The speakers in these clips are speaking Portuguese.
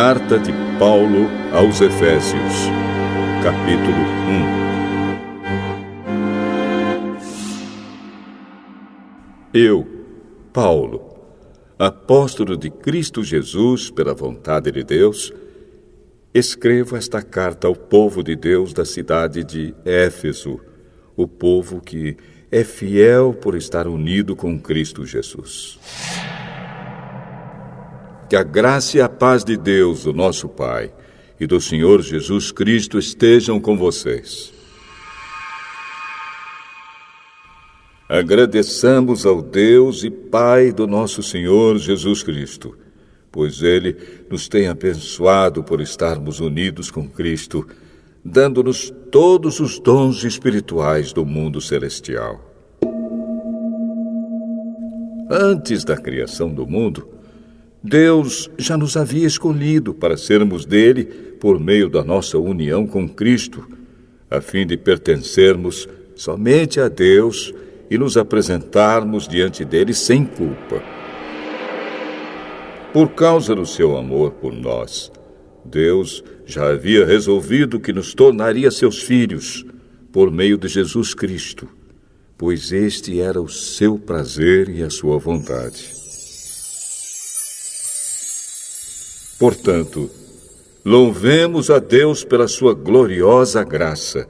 Carta de Paulo aos Efésios, capítulo 1. Eu, Paulo, apóstolo de Cristo Jesus pela vontade de Deus, escrevo esta carta ao povo de Deus da cidade de Éfeso, o povo que é fiel por estar unido com Cristo Jesus. Que a graça e a paz de Deus, o nosso Pai, e do Senhor Jesus Cristo estejam com vocês. Agradeçamos ao Deus e Pai do nosso Senhor Jesus Cristo, pois Ele nos tem abençoado por estarmos unidos com Cristo, dando-nos todos os dons espirituais do mundo celestial. Antes da criação do mundo, Deus já nos havia escolhido para sermos dele por meio da nossa união com Cristo, a fim de pertencermos somente a Deus e nos apresentarmos diante dele sem culpa. Por causa do seu amor por nós, Deus já havia resolvido que nos tornaria seus filhos por meio de Jesus Cristo, pois este era o seu prazer e a sua vontade. Portanto, louvemos a Deus pela sua gloriosa graça,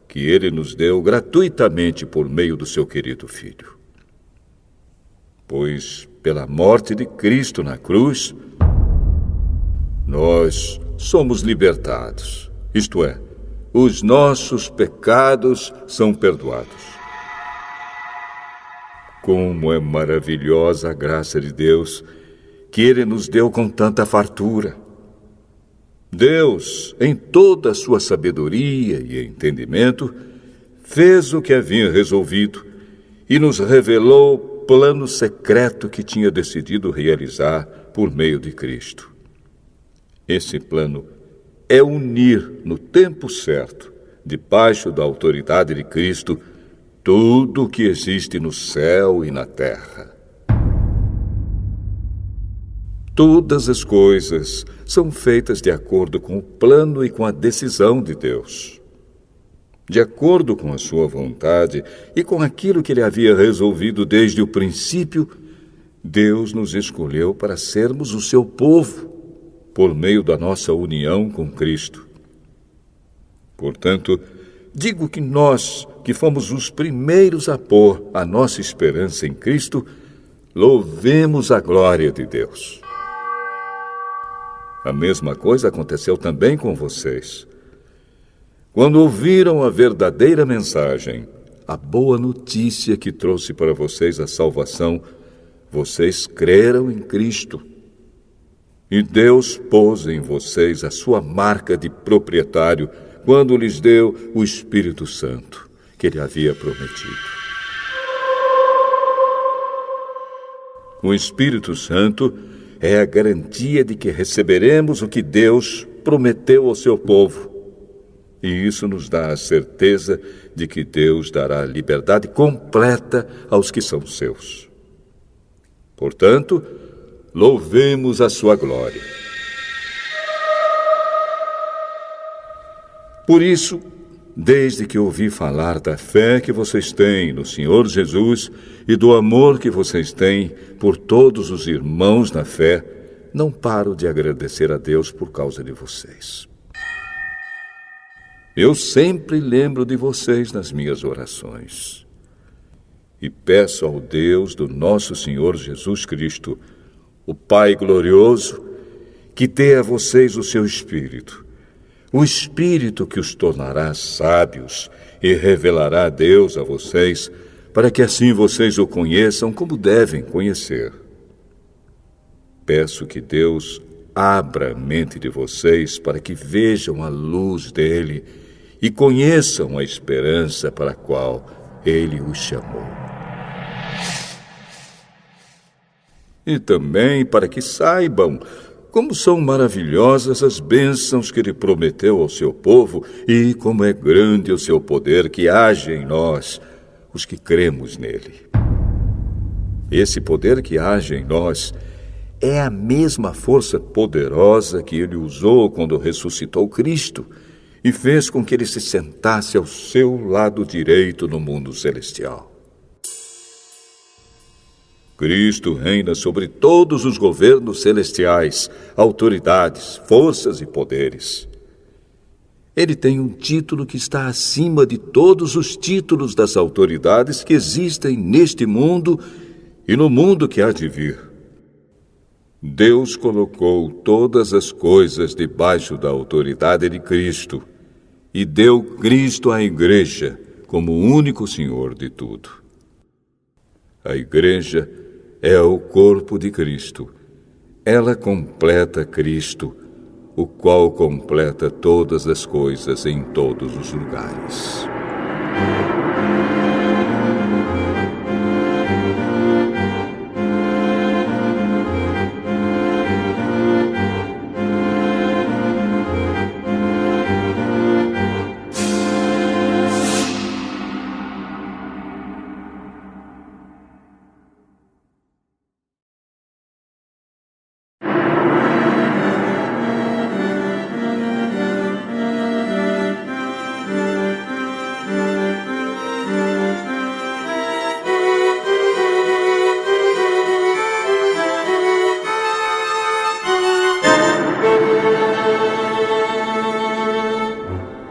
que Ele nos deu gratuitamente por meio do seu querido Filho. Pois, pela morte de Cristo na cruz, nós somos libertados, isto é, os nossos pecados são perdoados. Como é maravilhosa a graça de Deus, que Ele nos deu com tanta fartura. Deus, em toda a sua sabedoria e entendimento, fez o que havia resolvido e nos revelou o plano secreto que tinha decidido realizar por meio de Cristo. Esse plano é unir no tempo certo, debaixo da autoridade de Cristo, tudo o que existe no céu e na terra. Todas as coisas são feitas de acordo com o plano e com a decisão de Deus. De acordo com a sua vontade e com aquilo que Ele havia resolvido desde o princípio, Deus nos escolheu para sermos o seu povo, por meio da nossa união com Cristo. Portanto, digo que nós, que fomos os primeiros a pôr a nossa esperança em Cristo, louvemos a glória de Deus. A mesma coisa aconteceu também com vocês. Quando ouviram a verdadeira mensagem, a boa notícia que trouxe para vocês a salvação, vocês creram em Cristo. E Deus pôs em vocês a sua marca de proprietário quando lhes deu o Espírito Santo, que Ele havia prometido. O Espírito Santo é a garantia de que receberemos o que Deus prometeu ao seu povo. E isso nos dá a certeza de que Deus dará liberdade completa aos que são seus. Portanto, louvemos a sua glória. Por isso, desde que ouvi falar da fé que vocês têm no Senhor Jesus e do amor que vocês têm por todos os irmãos na fé, não paro de agradecer a Deus por causa de vocês. Eu sempre lembro de vocês nas minhas orações. E peço ao Deus do nosso Senhor Jesus Cristo, o Pai glorioso, que dê a vocês o seu Espírito, o Espírito que os tornará sábios e revelará Deus a vocês, para que assim vocês o conheçam como devem conhecer. Peço que Deus abra a mente de vocês para que vejam a luz dele e conheçam a esperança para a qual ele os chamou. E também para que saibam como são maravilhosas as bênçãos que Ele prometeu ao seu povo e como é grande o seu poder que age em nós, os que cremos nele. Esse poder que age em nós é a mesma força poderosa que ele usou quando ressuscitou Cristo e fez com que ele se sentasse ao seu lado direito no mundo celestial. Cristo reina sobre todos os governos celestiais, autoridades, forças e poderes. Ele tem um título que está acima de todos os títulos das autoridades que existem neste mundo e no mundo que há de vir. Deus colocou todas as coisas debaixo da autoridade de Cristo e deu Cristo à Igreja como o único Senhor de tudo. A Igreja é o corpo de Cristo. Ela completa Cristo, o qual completa todas as coisas em todos os lugares.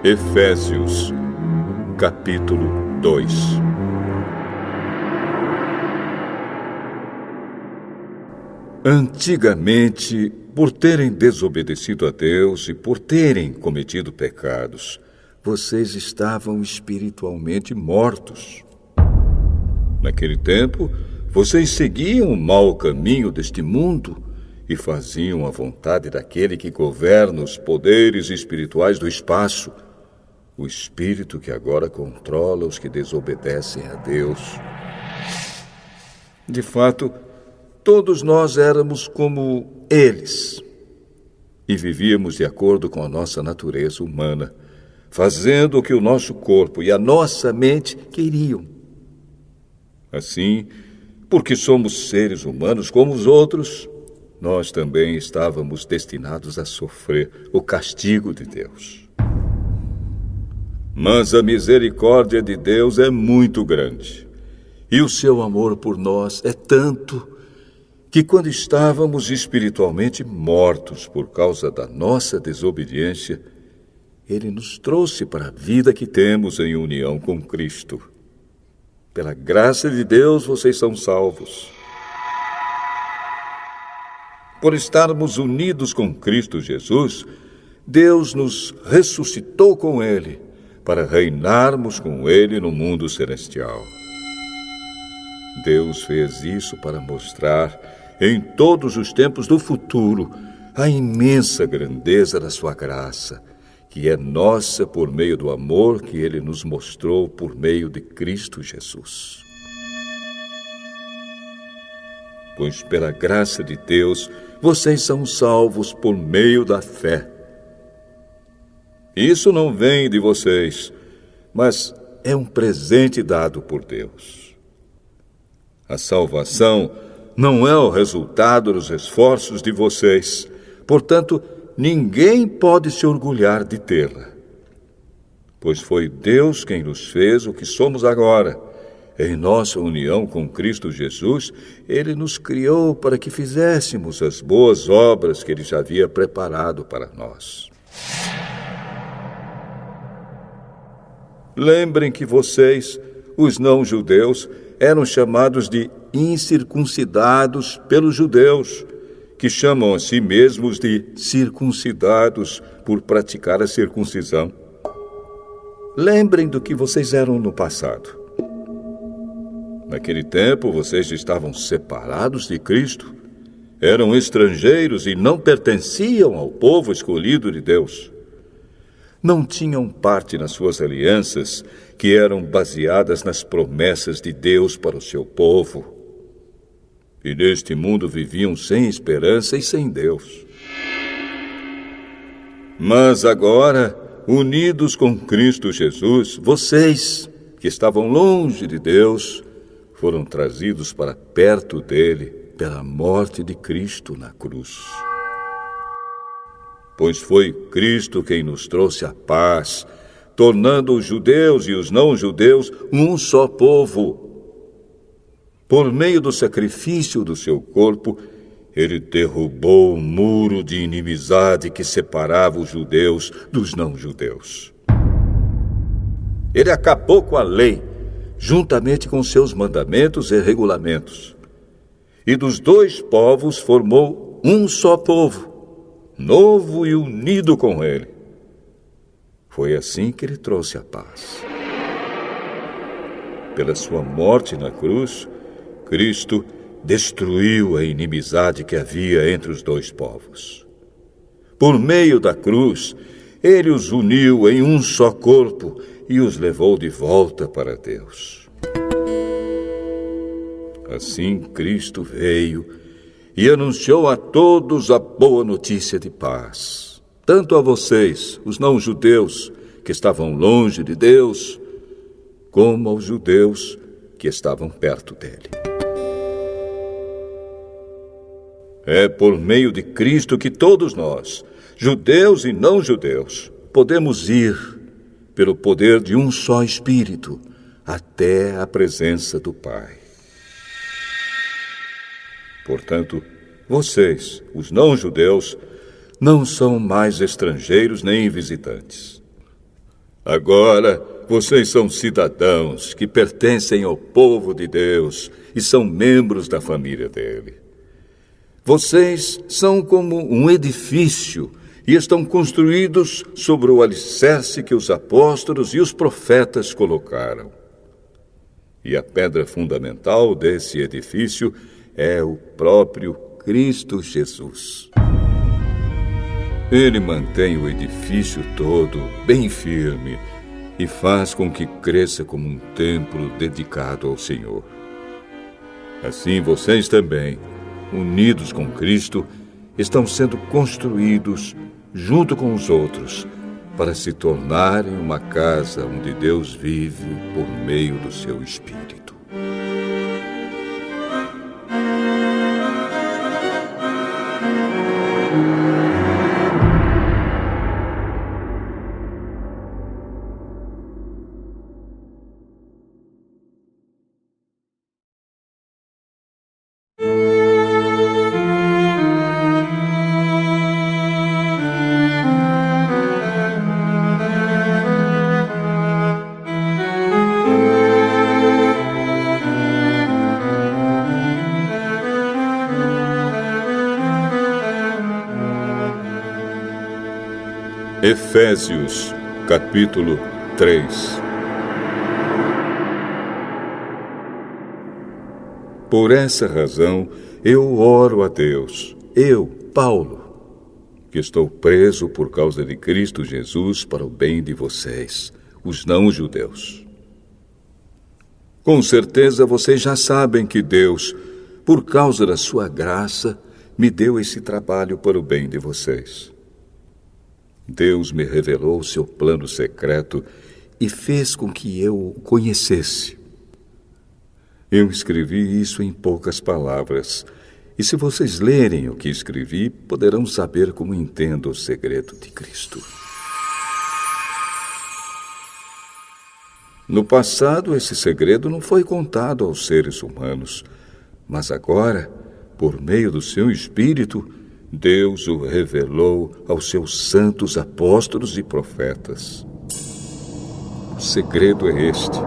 Efésios, capítulo 2. Antigamente, por terem desobedecido a Deus e por terem cometido pecados, vocês estavam espiritualmente mortos. Naquele tempo, vocês seguiam o mau caminho deste mundo e faziam a vontade daquele que governa os poderes espirituais do espaço, o espírito que agora controla os que desobedecem a Deus. De fato, todos nós éramos como eles e vivíamos de acordo com a nossa natureza humana, fazendo o que o nosso corpo e a nossa mente queriam. Assim, porque somos seres humanos como os outros, nós também estávamos destinados a sofrer o castigo de Deus. Mas a misericórdia de Deus é muito grande, e o seu amor por nós é tanto que quando estávamos espiritualmente mortos por causa da nossa desobediência, Ele nos trouxe para a vida que temos em união com Cristo. Pela graça de Deus, vocês são salvos. Por estarmos unidos com Cristo Jesus, Deus nos ressuscitou com Ele, para reinarmos com Ele no mundo celestial. Deus fez isso para mostrar, em todos os tempos do futuro, a imensa grandeza da sua graça, que é nossa por meio do amor que Ele nos mostrou por meio de Cristo Jesus. Pois pela graça de Deus, vocês são salvos por meio da fé. Isso não vem de vocês, mas é um presente dado por Deus. A salvação não é o resultado dos esforços de vocês, portanto, ninguém pode se orgulhar de tê-la. Pois foi Deus quem nos fez o que somos agora. Em nossa união com Cristo Jesus, Ele nos criou para que fizéssemos as boas obras que Ele já havia preparado para nós. Lembrem que vocês, os não-judeus, eram chamados de incircuncidados pelos judeus, que chamam a si mesmos de circuncidados por praticar a circuncisão. Lembrem do que vocês eram no passado. Naquele tempo, vocês estavam separados de Cristo, eram estrangeiros e não pertenciam ao povo escolhido de Deus. Não tinham parte nas suas alianças, que eram baseadas nas promessas de Deus para o seu povo. E neste mundo viviam sem esperança e sem Deus. Mas agora, unidos com Cristo Jesus, vocês, que estavam longe de Deus, foram trazidos para perto dele pela morte de Cristo na cruz. Pois foi Cristo quem nos trouxe a paz, tornando os judeus e os não-judeus um só povo. Por meio do sacrifício do seu corpo, ele derrubou o muro de inimizade que separava os judeus dos não-judeus. Ele acabou com a lei, juntamente com seus mandamentos e regulamentos. E dos dois povos formou um só povo, novo e unido com ele. Foi assim que ele trouxe a paz. Pela sua morte na cruz, Cristo destruiu a inimizade que havia entre os dois povos. Por meio da cruz, ele os uniu em um só corpo e os levou de volta para Deus. Assim, Cristo veio e anunciou a todos a boa notícia de paz, tanto a vocês, os não-judeus, que estavam longe de Deus, como aos judeus que estavam perto dele. É por meio de Cristo que todos nós, judeus e não-judeus, podemos ir, pelo poder de um só Espírito, até a presença do Pai. Portanto, vocês, os não-judeus, não são mais estrangeiros nem visitantes. Agora, vocês são cidadãos que pertencem ao povo de Deus e são membros da família dele. Vocês são como um edifício e estão construídos sobre o alicerce que os apóstolos e os profetas colocaram. E a pedra fundamental desse edifício é o próprio Cristo Jesus. Ele mantém o edifício todo bem firme e faz com que cresça como um templo dedicado ao Senhor. Assim vocês também, unidos com Cristo, estão sendo construídos junto com os outros para se tornarem uma casa onde Deus vive por meio do seu Espírito. Efésios, capítulo 3. Por essa razão, eu oro a Deus, eu, Paulo, que estou preso por causa de Cristo Jesus para o bem de vocês, os não-judeus. Com certeza vocês já sabem que Deus, por causa da sua graça, me deu esse trabalho para o bem de vocês. Deus me revelou seu plano secreto e fez com que eu o conhecesse. Eu escrevi isso em poucas palavras, e se vocês lerem o que escrevi, poderão saber como entendo o segredo de Cristo. No passado, esse segredo não foi contado aos seres humanos, mas agora, por meio do seu Espírito, Deus o revelou aos seus santos apóstolos e profetas. O segredo é este.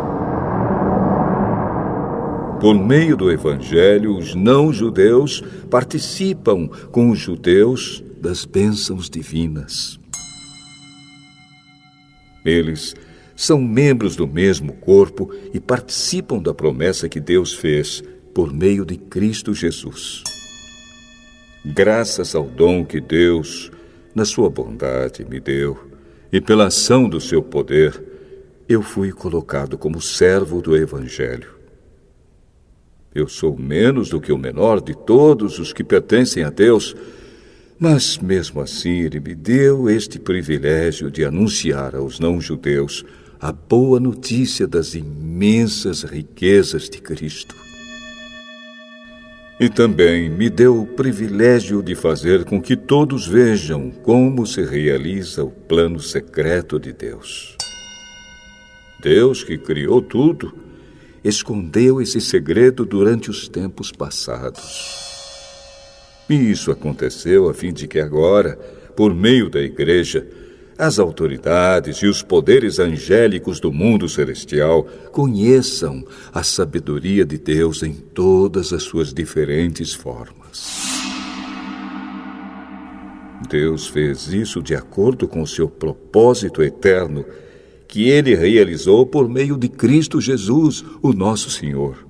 Por meio do Evangelho, os não-judeus participam com os judeus das bênçãos divinas. Eles são membros do mesmo corpo e participam da promessa que Deus fez por meio de Cristo Jesus. Graças ao dom que Deus, na sua bondade, me deu, e pela ação do seu poder, eu fui colocado como servo do Evangelho. Eu sou menos do que o menor de todos os que pertencem a Deus, mas mesmo assim Ele me deu este privilégio de anunciar aos não-judeus a boa notícia das imensas riquezas de Cristo. E também me deu o privilégio de fazer com que todos vejam como se realiza o plano secreto de Deus. Deus, que criou tudo, escondeu esse segredo durante os tempos passados. E isso aconteceu a fim de que agora, por meio da Igreja, as autoridades e os poderes angélicos do mundo celestial conheçam a sabedoria de Deus em todas as suas diferentes formas. Deus fez isso de acordo com o seu propósito eterno, que Ele realizou por meio de Cristo Jesus, o nosso Senhor.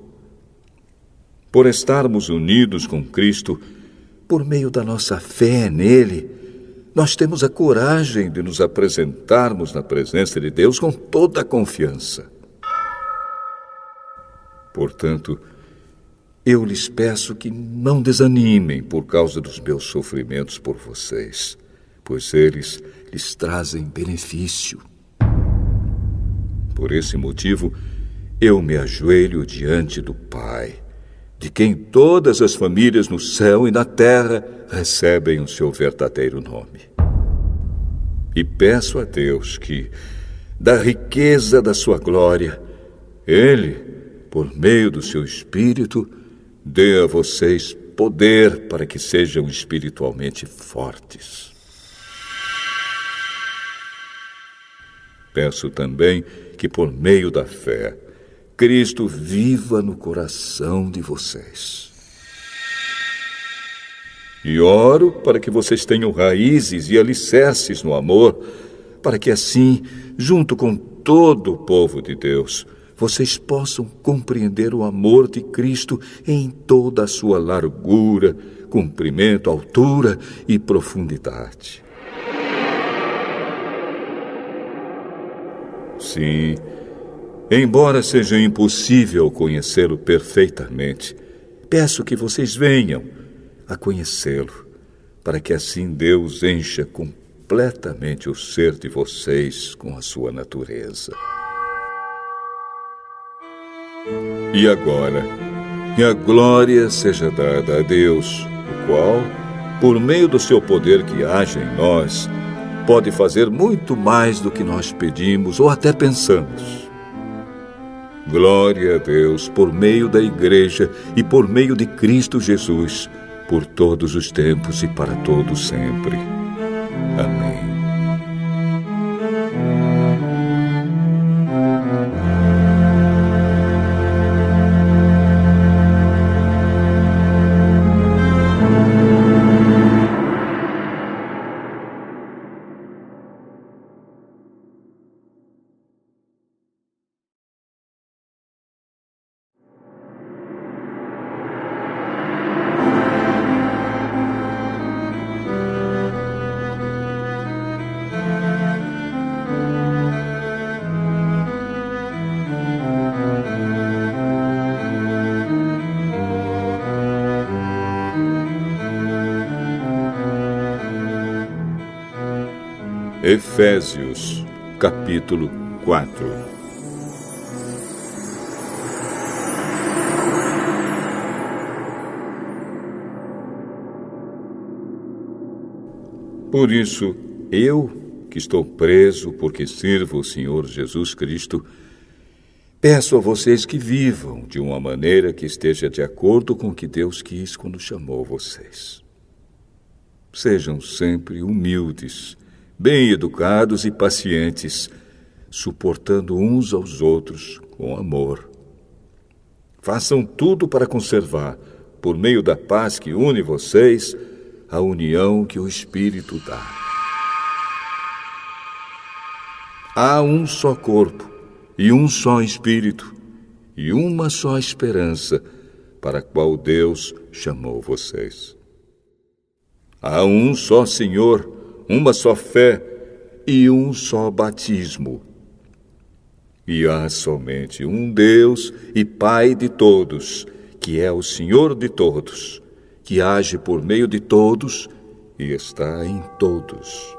Por estarmos unidos com Cristo, por meio da nossa fé nele, nós temos a coragem de nos apresentarmos na presença de Deus com toda a confiança. Portanto, eu lhes peço que não desanimem por causa dos meus sofrimentos por vocês, pois eles lhes trazem benefício. Por esse motivo, eu me ajoelho diante do Pai, de quem todas as famílias no céu e na terra recebem o seu verdadeiro nome. E peço a Deus que, da riqueza da sua glória, Ele, por meio do seu Espírito, dê a vocês poder para que sejam espiritualmente fortes. Peço também que, por meio da fé, Cristo viva no coração de vocês. E oro para que vocês tenham raízes e alicerces no amor, para que assim, junto com todo o povo de Deus, vocês possam compreender o amor de Cristo em toda a sua largura, comprimento, altura e profundidade. Sim, embora seja impossível conhecê-lo perfeitamente, peço que vocês venham a conhecê-lo, para que assim Deus encha completamente o ser de vocês com a sua natureza. E agora, que a glória seja dada a Deus, o qual, por meio do seu poder que age em nós, pode fazer muito mais do que nós pedimos ou até pensamos. Glória a Deus por meio da Igreja e por meio de Cristo Jesus, por todos os tempos e para todos sempre. Amém. Efésios, capítulo 4. Por isso, eu, que estou preso porque sirvo o Senhor Jesus Cristo, peço a vocês que vivam de uma maneira que esteja de acordo com o que Deus quis quando chamou vocês. Sejam sempre humildes, bem educados e pacientes, suportando uns aos outros com amor. Façam tudo para conservar, por meio da paz que une vocês, a união que o Espírito dá. Há um só corpo, e um só Espírito, e uma só esperança, para a qual Deus chamou vocês. Há um só Senhor, uma só fé e um só batismo. E há somente um Deus e Pai de todos, que é o Senhor de todos, que age por meio de todos e está em todos.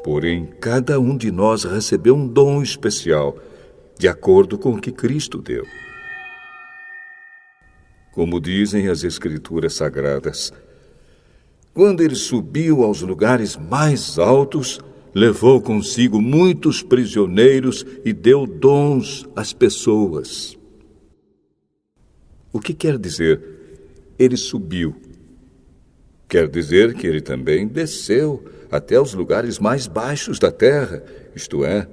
Porém, cada um de nós recebeu um dom especial, de acordo com o que Cristo deu. como dizem as Escrituras Sagradas. Quando ele subiu aos lugares mais altos, levou consigo muitos prisioneiros e deu dons às pessoas. O que quer dizer? Ele subiu. Quer dizer que ele também desceu até os lugares mais baixos da terra, isto é,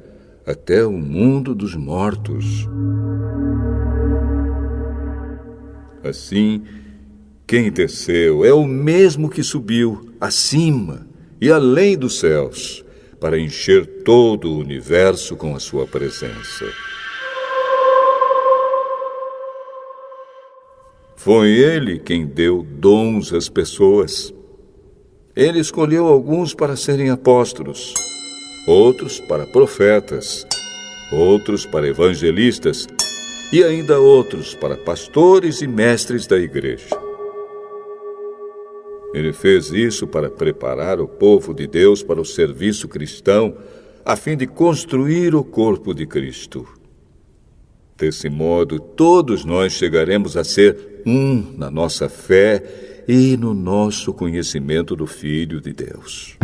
até o mundo dos mortos. Assim, quem desceu é o mesmo que subiu acima e além dos céus, para encher todo o universo com a sua presença. Foi ele quem deu dons às pessoas. Ele escolheu alguns para serem apóstolos, outros para profetas, outros para evangelistas e ainda outros para pastores e mestres da igreja. Ele fez isso para preparar o povo de Deus para o serviço cristão, a fim de construir o corpo de Cristo. Desse modo, todos nós chegaremos a ser um na nossa fé e no nosso conhecimento do Filho de Deus.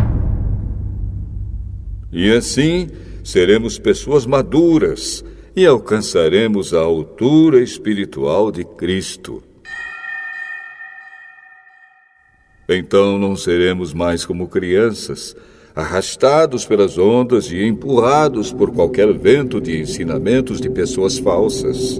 E assim, seremos pessoas maduras e alcançaremos a altura espiritual de Cristo. Então não seremos mais como crianças, arrastados pelas ondas e empurrados por qualquer vento de ensinamentos de pessoas falsas.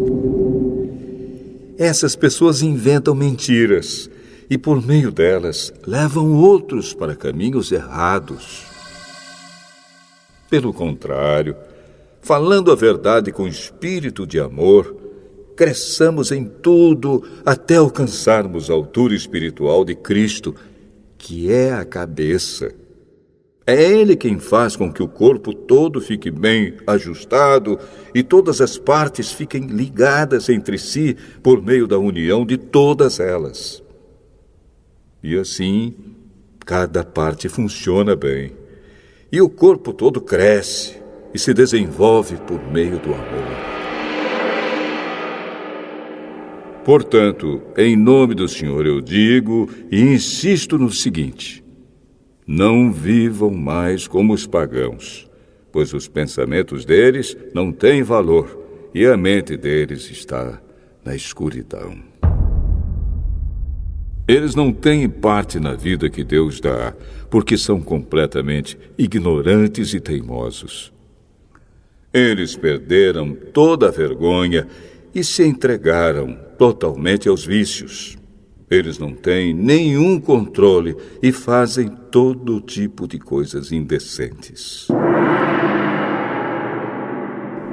Essas pessoas inventam mentiras e, por meio delas, levam outros para caminhos errados. Pelo contrário, falando a verdade com espírito de amor, cresçamos em tudo até alcançarmos a altura espiritual de Cristo, que é a cabeça. É Ele quem faz com que o corpo todo fique bem ajustado e todas as partes fiquem ligadas entre si por meio da união de todas elas. E assim, cada parte funciona bem. E o corpo todo cresce e se desenvolve por meio do amor. Portanto, em nome do Senhor eu digo e insisto no seguinte: não vivam mais como os pagãos, pois os pensamentos deles não têm valor e a mente deles está na escuridão. Eles não têm parte na vida que Deus dá, porque são completamente ignorantes e teimosos. Eles perderam toda a vergonha e se entregaram totalmente aos vícios. Eles não têm nenhum controle e fazem todo tipo de coisas indecentes.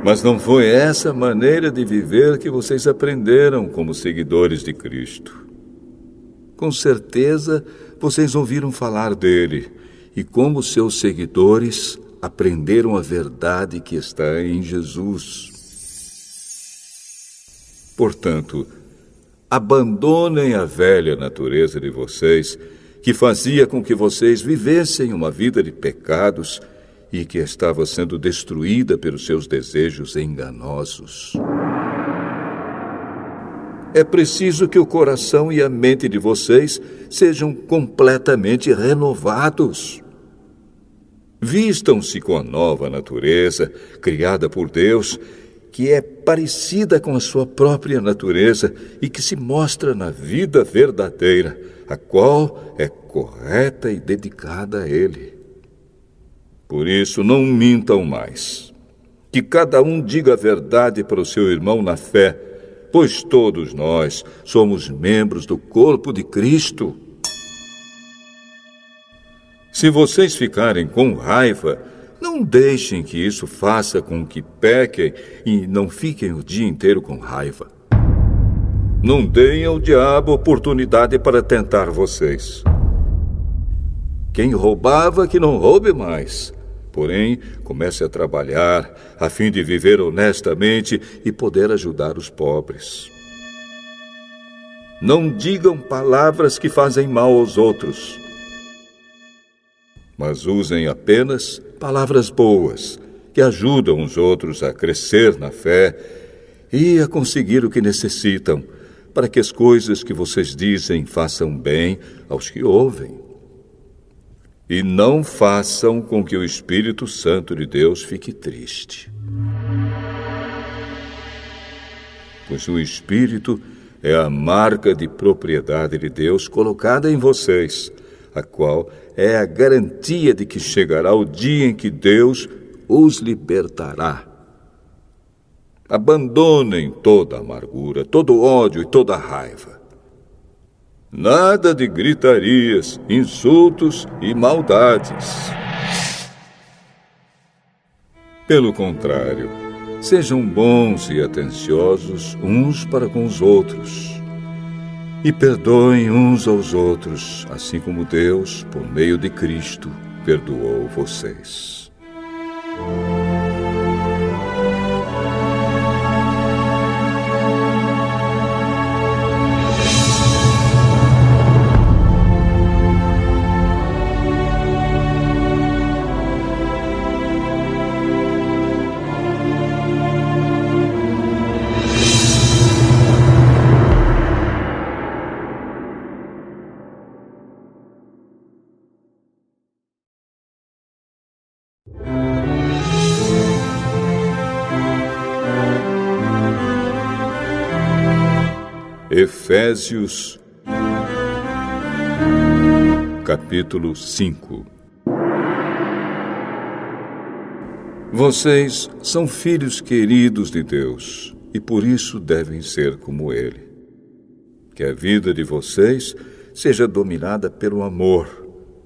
Mas não foi essa maneira de viver que vocês aprenderam como seguidores de Cristo. Com certeza, vocês ouviram falar dele e, como seus seguidores, aprenderam a verdade que está em Jesus. Portanto, abandonem a velha natureza de vocês, que fazia com que vocês vivessem uma vida de pecados e que estava sendo destruída pelos seus desejos enganosos. É preciso que o coração e a mente de vocês sejam completamente renovados. Vistam-se com a nova natureza, criada por Deus, que é parecida com a sua própria natureza e que se mostra na vida verdadeira, a qual é correta e dedicada a Ele. Por isso, não mintam mais. Que cada um diga a verdade para o seu irmão na fé, pois todos nós somos membros do corpo de Cristo. Se vocês ficarem com raiva, não deixem que isso faça com que pequem e não fiquem o dia inteiro com raiva. Não deem ao diabo oportunidade para tentar vocês. Quem roubava, que não roube mais. Porém, comece a trabalhar a fim de viver honestamente e poder ajudar os pobres. Não digam palavras que fazem mal aos outros, mas usem apenas palavras boas, que ajudam os outros a crescer na fé e a conseguir o que necessitam, para que as coisas que vocês dizem façam bem aos que ouvem. E não façam com que o Espírito Santo de Deus fique triste. Pois o Espírito é a marca de propriedade de Deus colocada em vocês, a qual é a garantia de que chegará o dia em que Deus os libertará. Abandonem toda amargura, todo ódio e toda raiva. Nada de gritarias, insultos e maldades. Pelo contrário, sejam bons e atenciosos uns para com os outros. E perdoem uns aos outros, assim como Deus, por meio de Cristo, perdoou vocês. Efésios, capítulo 5. Vocês são filhos queridos de Deus e por isso devem ser como Ele. Que a vida de vocês seja dominada pelo amor,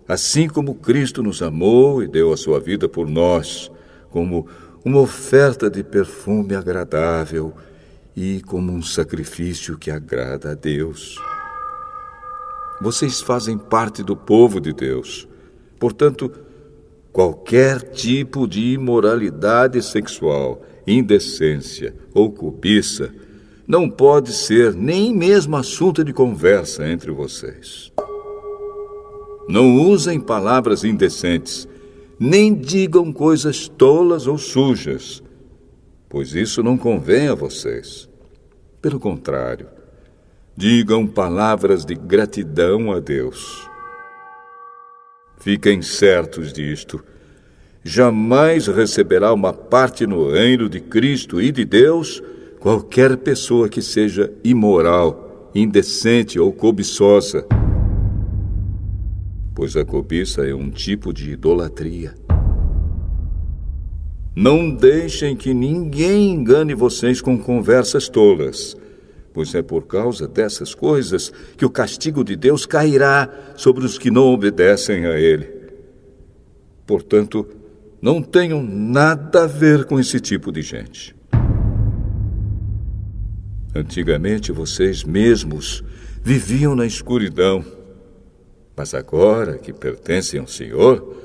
assim como Cristo nos amou e deu a sua vida por nós, como uma oferta de perfume agradável e como um sacrifício que agrada a Deus. Vocês fazem parte do povo de Deus. Portanto, qualquer tipo de imoralidade sexual, indecência ou cobiça não pode ser nem mesmo assunto de conversa entre vocês. Não usem palavras indecentes, nem digam coisas tolas ou sujas, pois isso não convém a vocês. Pelo contrário, digam palavras de gratidão a Deus. Fiquem certos disto: jamais receberá uma parte no reino de Cristo e de Deus qualquer pessoa que seja imoral, indecente ou cobiçosa, pois a cobiça é um tipo de idolatria. Não deixem que ninguém engane vocês com conversas tolas, pois é por causa dessas coisas que o castigo de Deus cairá sobre os que não obedecem a Ele. Portanto, não tenham nada a ver com esse tipo de gente. Antigamente, vocês mesmos viviam na escuridão, mas agora que pertencem ao Senhor,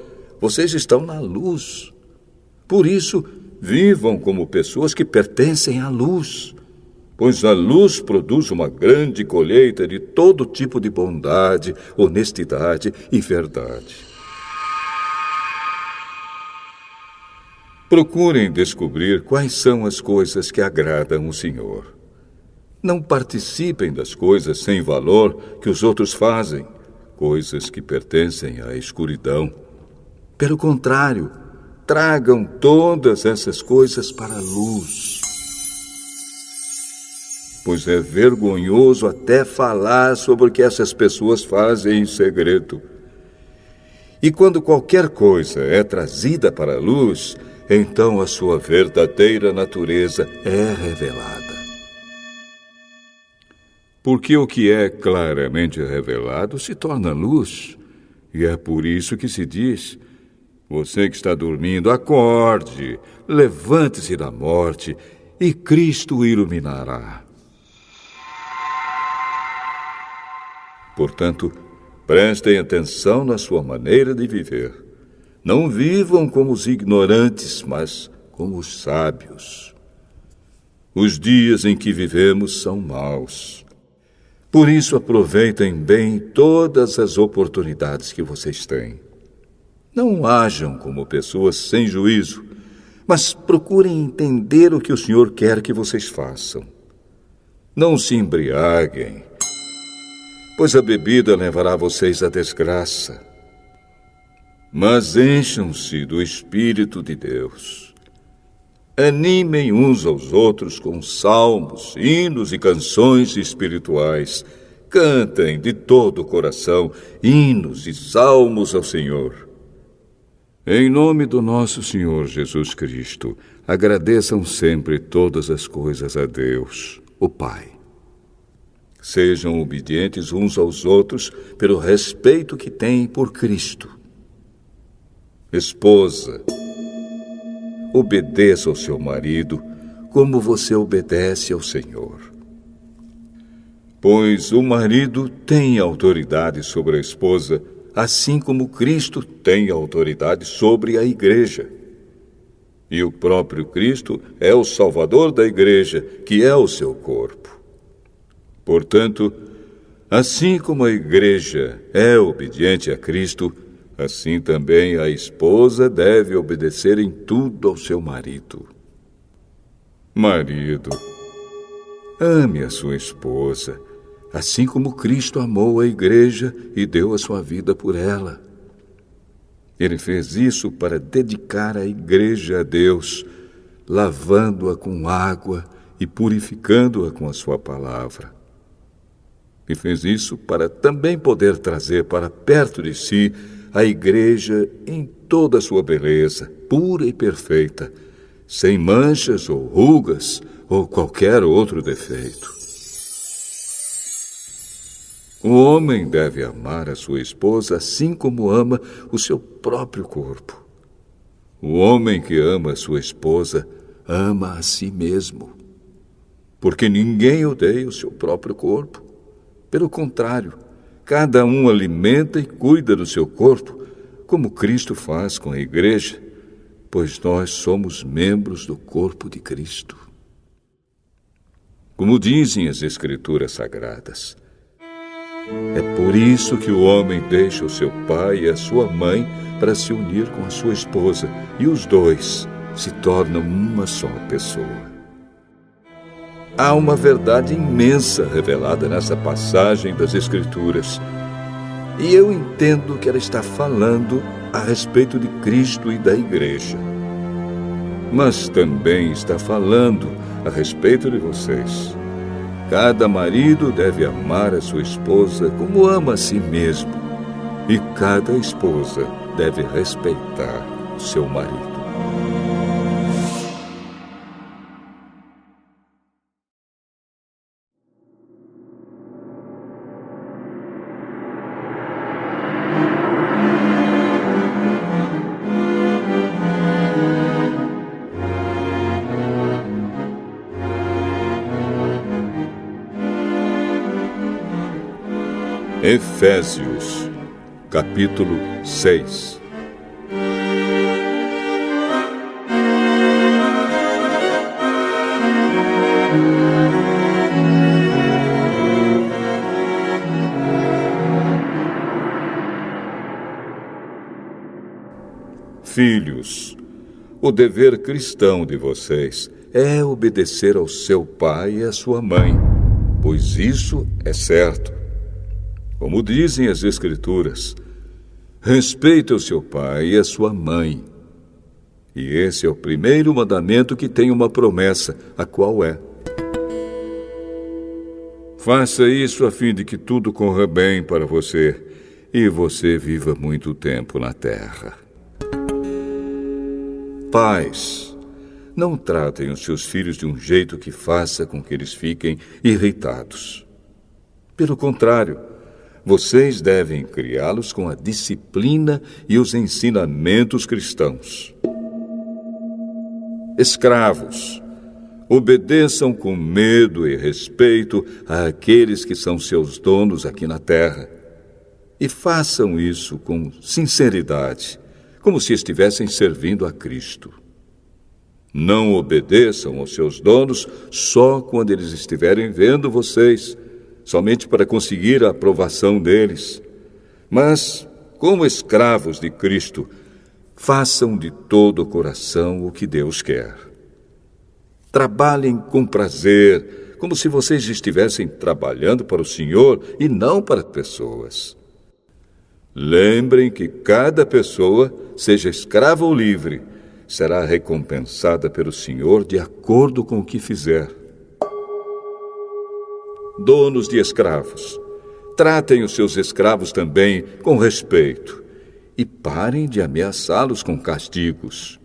vocês estão na luz. Por isso, vivam como pessoas que pertencem à luz, pois a luz produz uma grande colheita de todo tipo de bondade, honestidade e verdade. Procurem descobrir quais são as coisas que agradam o Senhor. Não participem das coisas sem valor que os outros fazem, coisas que pertencem à escuridão. Pelo contrário, tragam todas essas coisas para a luz. Pois é vergonhoso até falar sobre o que essas pessoas fazem em segredo. E quando qualquer coisa é trazida para a luz, então a sua verdadeira natureza é revelada. Porque o que é claramente revelado se torna luz, e é por isso que se diz: você que está dormindo, acorde, levante-se da morte, e Cristo o iluminará. Portanto, prestem atenção na sua maneira de viver. Não vivam como os ignorantes, mas como os sábios. Os dias em que vivemos são maus. Por isso, aproveitem bem todas as oportunidades que vocês têm. Não ajam como pessoas sem juízo, mas procurem entender o que o Senhor quer que vocês façam. Não se embriaguem, pois a bebida levará vocês à desgraça. Mas encham-se do Espírito de Deus. Animem uns aos outros com salmos, hinos e canções espirituais. Cantem de todo o coração hinos e salmos ao Senhor. Em nome do nosso Senhor Jesus Cristo, agradeçam sempre todas as coisas a Deus, o Pai. Sejam obedientes uns aos outros pelo respeito que têm por Cristo. Esposa, obedeça ao seu marido como você obedece ao Senhor. Pois o marido tem autoridade sobre a esposa, assim como Cristo tem autoridade sobre a igreja. E o próprio Cristo é o Salvador da igreja, que é o seu corpo. Portanto, assim como a igreja é obediente a Cristo, assim também a esposa deve obedecer em tudo ao seu marido. Marido, ame a sua esposa, assim como Cristo amou a igreja e deu a sua vida por ela. Ele fez isso para dedicar a igreja a Deus, lavando-a com água e purificando-a com a sua palavra. E fez isso para também poder trazer para perto de si a igreja em toda a sua beleza, pura e perfeita, sem manchas ou rugas ou qualquer outro defeito. O homem deve amar a sua esposa assim como ama o seu próprio corpo. O homem que ama a sua esposa ama a si mesmo, porque ninguém odeia o seu próprio corpo. Pelo contrário, cada um alimenta e cuida do seu corpo, como Cristo faz com a igreja, pois nós somos membros do corpo de Cristo. Como dizem as Escrituras Sagradas, é por isso que o homem deixa o seu pai e a sua mãe para se unir com a sua esposa, e os dois se tornam uma só pessoa. Há uma verdade imensa revelada nessa passagem das Escrituras, e eu entendo que ela está falando a respeito de Cristo e da igreja. Mas também está falando a respeito de vocês. Cada marido deve amar a sua esposa como ama a si mesmo, e cada esposa deve respeitar o seu marido. Efésios, capítulo 6. Filhos, o dever cristão de vocês é obedecer ao seu pai e à sua mãe, pois isso é certo. Como dizem as Escrituras, respeite o seu pai e a sua mãe. E esse é o primeiro mandamento que tem uma promessa, a qual é: faça isso a fim de que tudo corra bem para você e você viva muito tempo na terra. Pais, não tratem os seus filhos de um jeito que faça com que eles fiquem irritados. Pelo contrário, vocês devem criá-los com a disciplina e os ensinamentos cristãos. Escravos, obedeçam com medo e respeito àqueles que são seus donos aqui na terra. E façam isso com sinceridade, como se estivessem servindo a Cristo. Não obedeçam aos seus donos só quando eles estiverem vendo vocês, somente para conseguir a aprovação deles. Mas, como escravos de Cristo, façam de todo o coração o que Deus quer. Trabalhem com prazer, como se vocês estivessem trabalhando para o Senhor e não para pessoas. Lembrem que cada pessoa, seja escrava ou livre, será recompensada pelo Senhor de acordo com o que fizer. Donos de escravos, tratem os seus escravos também com respeito e parem de ameaçá-los com castigos.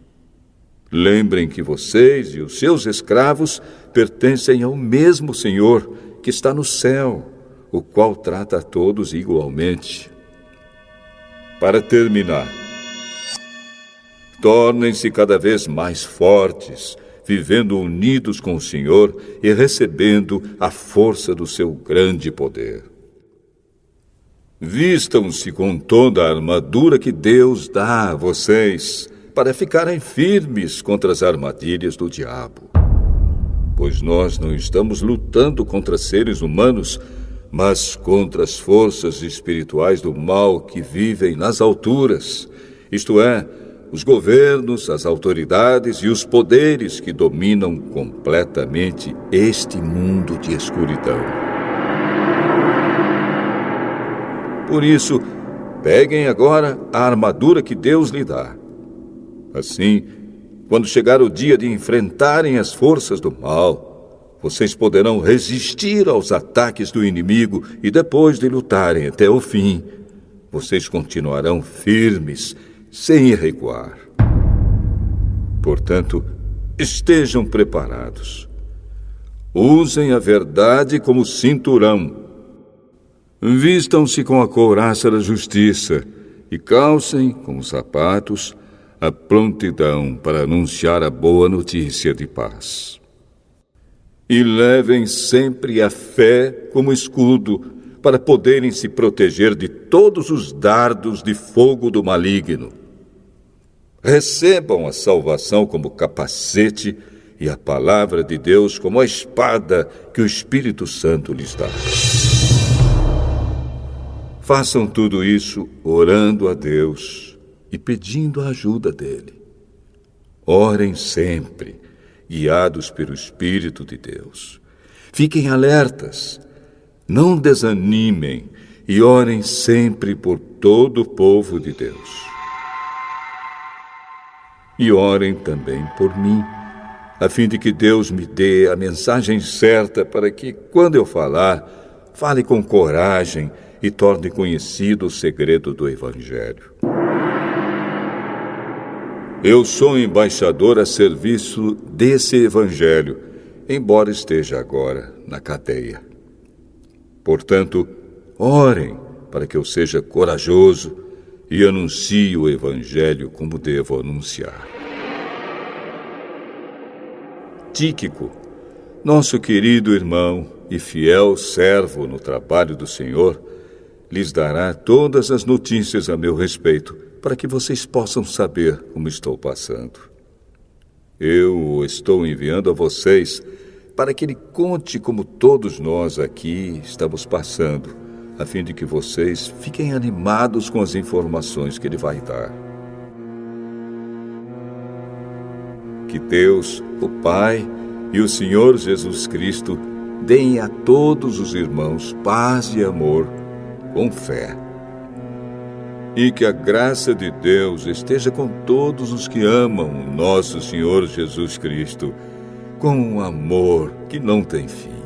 Lembrem que vocês e os seus escravos pertencem ao mesmo Senhor que está no céu, o qual trata a todos igualmente. Para terminar, tornem-se cada vez mais fortes, vivendo unidos com o Senhor e recebendo a força do seu grande poder. Vistam-se com toda a armadura que Deus dá a vocês, para ficarem firmes contra as armadilhas do diabo. Pois nós não estamos lutando contra seres humanos, mas contra as forças espirituais do mal que vivem nas alturas, isto é, os governos, as autoridades e os poderes que dominam completamente este mundo de escuridão. Por isso, peguem agora a armadura que Deus lhe dá. Assim, quando chegar o dia de enfrentarem as forças do mal, vocês poderão resistir aos ataques do inimigo e depois de lutarem até o fim, vocês continuarão firmes, sem recuar. Portanto, estejam preparados. Usem a verdade como cinturão. Vistam-se com a couraça da justiça e calcem com os sapatos a prontidão para anunciar a boa notícia de paz. E levem sempre a fé como escudo para poderem se proteger de todos os dardos de fogo do maligno. Recebam a salvação como capacete e a palavra de Deus como a espada que o Espírito Santo lhes dá. Façam tudo isso orando a Deus e pedindo a ajuda dele. Orem sempre, guiados pelo Espírito de Deus. Fiquem alertas, não desanimem e orem sempre por todo o povo de Deus. E orem também por mim, a fim de que Deus me dê a mensagem certa para que, quando eu falar, fale com coragem e torne conhecido o segredo do Evangelho. Eu sou embaixador a serviço desse Evangelho, embora esteja agora na cadeia. Portanto, orem para que eu seja corajoso e anuncie o Evangelho como devo anunciar. Tíquico, nosso querido irmão e fiel servo no trabalho do Senhor, lhes dará todas as notícias a meu respeito, para que vocês possam saber como estou passando. Eu o estou enviando a vocês para que ele conte como todos nós aqui estamos passando, a fim de que vocês fiquem animados com as informações que ele vai dar. Que Deus, o Pai e o Senhor Jesus Cristo deem a todos os irmãos paz e amor com fé. E que a graça de Deus esteja com todos os que amam o nosso Senhor Jesus Cristo, com um amor que não tem fim.